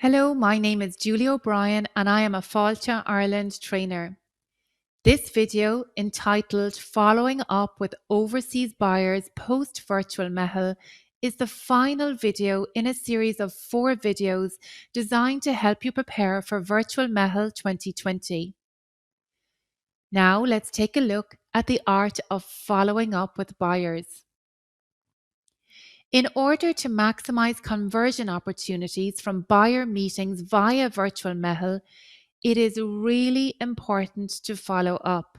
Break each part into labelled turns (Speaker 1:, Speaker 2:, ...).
Speaker 1: Hello, my name is Julie O'Brien and I am a Fáilte Ireland trainer. This video, entitled Following Up with Overseas Buyers Post Virtual Meitheal, is the final video in a series of 4 videos designed to help you prepare for Virtual Meitheal 2020. Now let's take a look at the art of following up with buyers. In order to maximize conversion opportunities from buyer meetings via Virtual Meitheal, it is really important to follow up.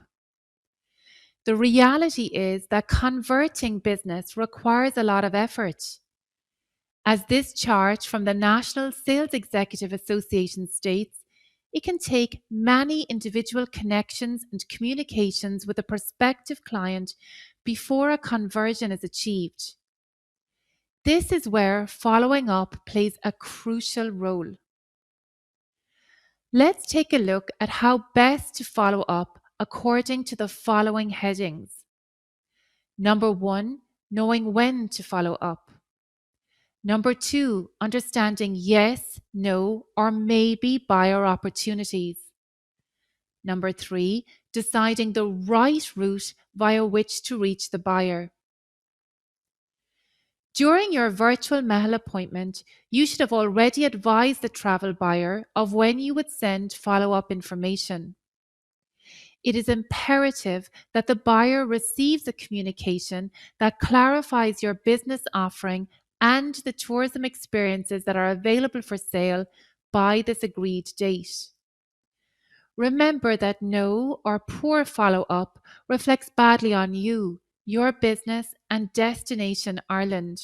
Speaker 1: The reality is that converting business requires a lot of effort. As this chart from the National Sales Executive Association states, it can take many individual connections and communications with a prospective client before a conversion is achieved. This is where following up plays a crucial role. Let's take a look at how best to follow up according to the following headings. Number 1, knowing when to follow up. Number 2, understanding yes, no, or maybe buyer opportunities. Number 3, deciding the right route via which to reach the buyer. During your Virtual Meitheal appointment, you should have already advised the travel buyer of when you would send follow-up information. It is imperative that the buyer receives a communication that clarifies your business offering and the tourism experiences that are available for sale by this agreed date. Remember that no or poor follow-up reflects badly on you, your business, and Destination Ireland.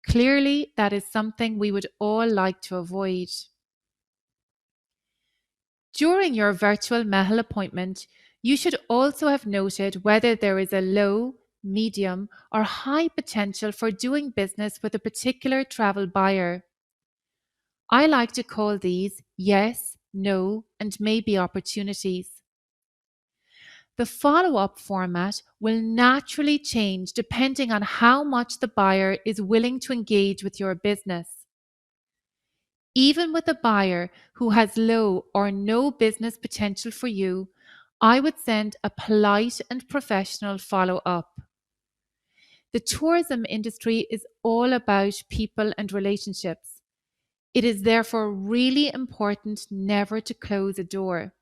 Speaker 1: Clearly, that is something we would all like to avoid. During your Virtual Meitheal appointment, you should also have noted whether there is a low, medium, or high potential for doing business with a particular travel buyer. I like to call these yes, no, and maybe opportunities. The follow-up format will naturally change depending on how much the buyer is willing to engage with your business. Even with a buyer who has low or no business potential for you, I would send a polite and professional follow-up. The tourism industry is all about people and relationships. It is therefore really important never to close a door.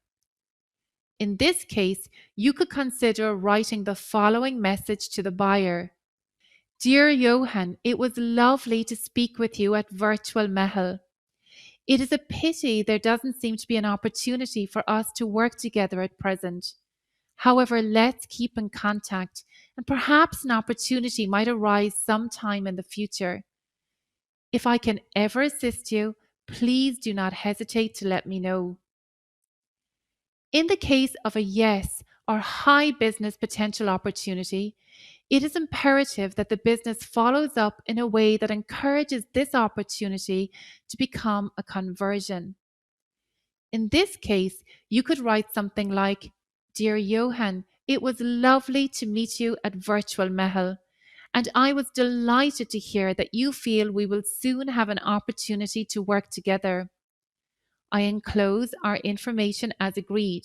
Speaker 1: In this case, you could consider writing the following message to the buyer. Dear Johan, it was lovely to speak with you at Virtual Meitheal. It is a pity there doesn't seem to be an opportunity for us to work together at present. However, let's keep in contact, and perhaps an opportunity might arise sometime in the future. If I can ever assist you, please do not hesitate to let me know. In the case of a yes or high business potential opportunity, it is imperative that the business follows up in a way that encourages this opportunity to become a conversion. In this case, you could write something like, Dear Johan, it was lovely to meet you at Virtual Meitheal, and I was delighted to hear that you feel we will soon have an opportunity to work together. I enclose our information as agreed.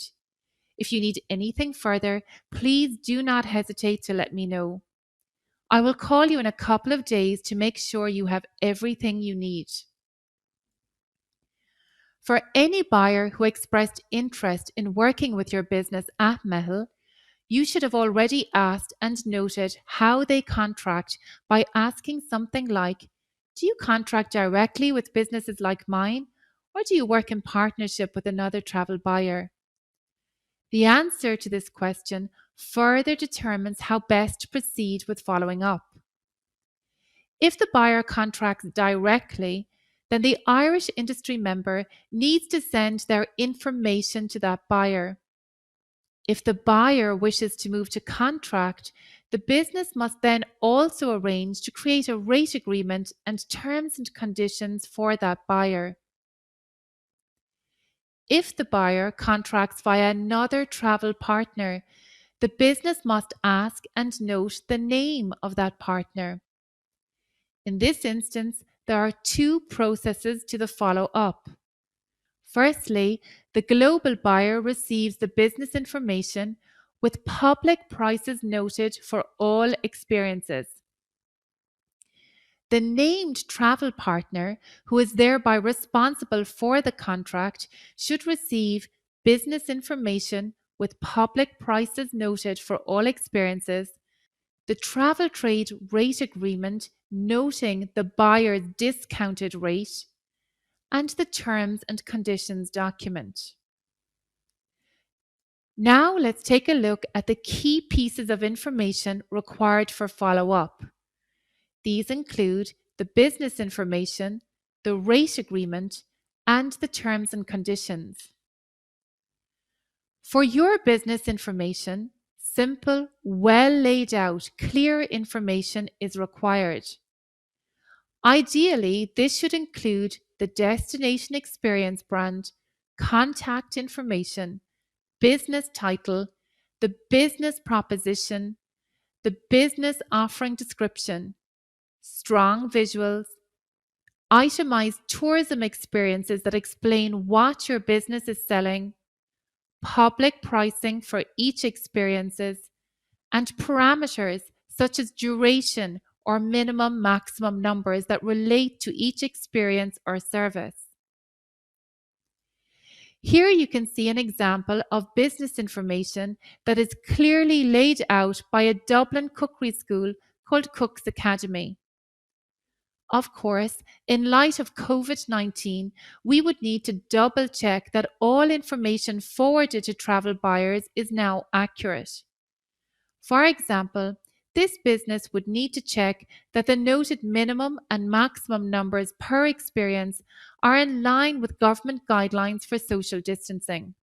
Speaker 1: If you need anything further, please do not hesitate to let me know. I will call you in a couple of days to make sure you have everything you need. For any buyer who expressed interest in working with your business at Meitheal, you should have already asked and noted how they contract by asking something like, do you contract directly with businesses like mine, or do you work in partnership with another travel buyer? The answer to this question further determines how best to proceed with following up. If the buyer contracts directly, then the Irish industry member needs to send their information to that buyer. If the buyer wishes to move to contract, the business must then also arrange to create a rate agreement and terms and conditions for that buyer. If the buyer contracts via another travel partner, the business must ask and note the name of that partner. In this instance, there are two processes to the follow up. Firstly, the global buyer receives the business information with public prices noted for all experiences. The named travel partner, who is thereby responsible for the contract, should receive business information with public prices noted for all experiences, the travel trade rate agreement noting the buyer's discounted rate, and the terms and conditions document. Now let's take a look at the key pieces of information required for follow-up. These include the business information, the rate agreement, and the terms and conditions. For your business information, simple, well laid out, clear information is required. Ideally, this should include the destination experience brand, contact information, business title, the business proposition, the business offering description, strong visuals, itemized tourism experiences that explain what your business is selling, public pricing for each experiences, and parameters such as duration or minimum maximum numbers that relate to each experience or service. Here you can see an example of business information that is clearly laid out by a Dublin cookery school called Cook's Academy. Of course, in light of COVID-19, we would need to double check that all information forwarded to travel buyers is now accurate. For example, this business would need to check that the noted minimum and maximum numbers per experience are in line with government guidelines for social distancing.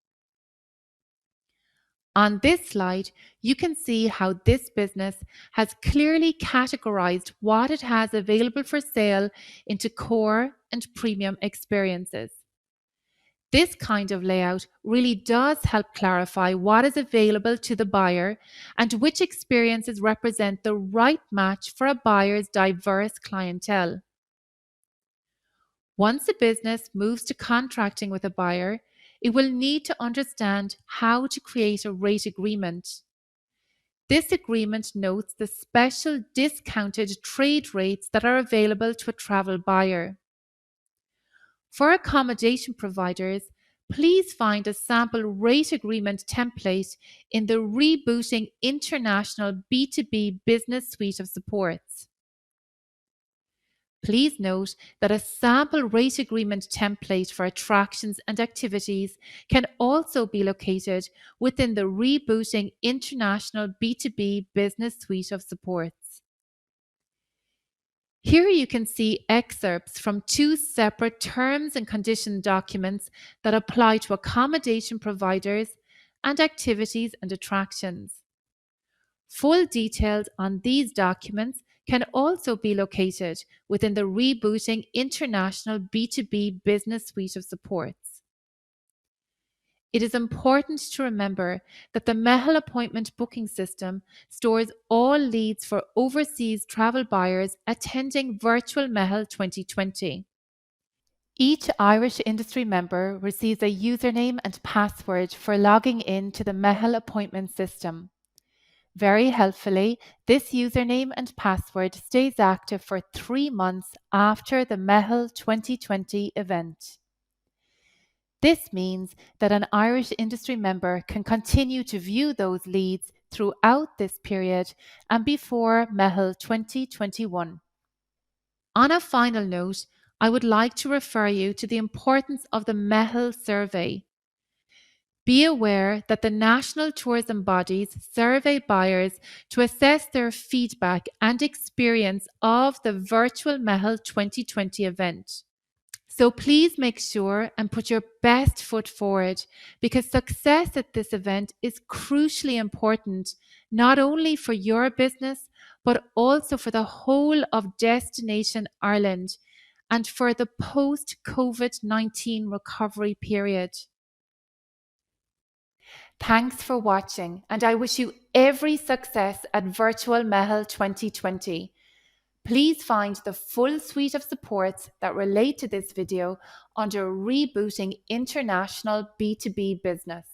Speaker 1: On this slide, you can see how this business has clearly categorized what it has available for sale into core and premium experiences. This kind of layout really does help clarify what is available to the buyer and which experiences represent the right match for a buyer's diverse clientele. Once a business moves to contracting with a buyer, it will need to understand how to create a rate agreement. This agreement notes the special discounted trade rates that are available to a travel buyer. For accommodation providers, please find a sample rate agreement template in the Rebooting International B2B Business Suite of supports. Please note that a sample rate agreement template for attractions and activities can also be located within the Rebooting International B2B Business Suite of supports. Here you can see excerpts from two separate terms and condition documents that apply to accommodation providers and activities and attractions. Full details on these documents can also be located within the Rebooting International B2B Business Suite of supports. It is important to remember that the Meitheal appointment booking system stores all leads for overseas travel buyers attending Virtual Meitheal 2020. Each Irish industry member receives a username and password for logging in to the Meitheal appointment system. Very helpfully, this username and password stays active for 3 months after the Meitheal 2020 event. This means that an Irish industry member can continue to view those leads throughout this period and before Meitheal 2021. On a final note, I would like to refer you to the importance of the Meitheal survey. Be aware that the national tourism bodies survey buyers to assess their feedback and experience of the Virtual Meitheal 2020 event. So please make sure and put your best foot forward, because success at this event is crucially important, not only for your business, but also for the whole of Destination Ireland and for the post-COVID-19 recovery period. Thanks for watching, and I wish you every success at Virtual Meitheal 2020. Please find the full suite of supports that relate to this video under Rebooting International B2B Business.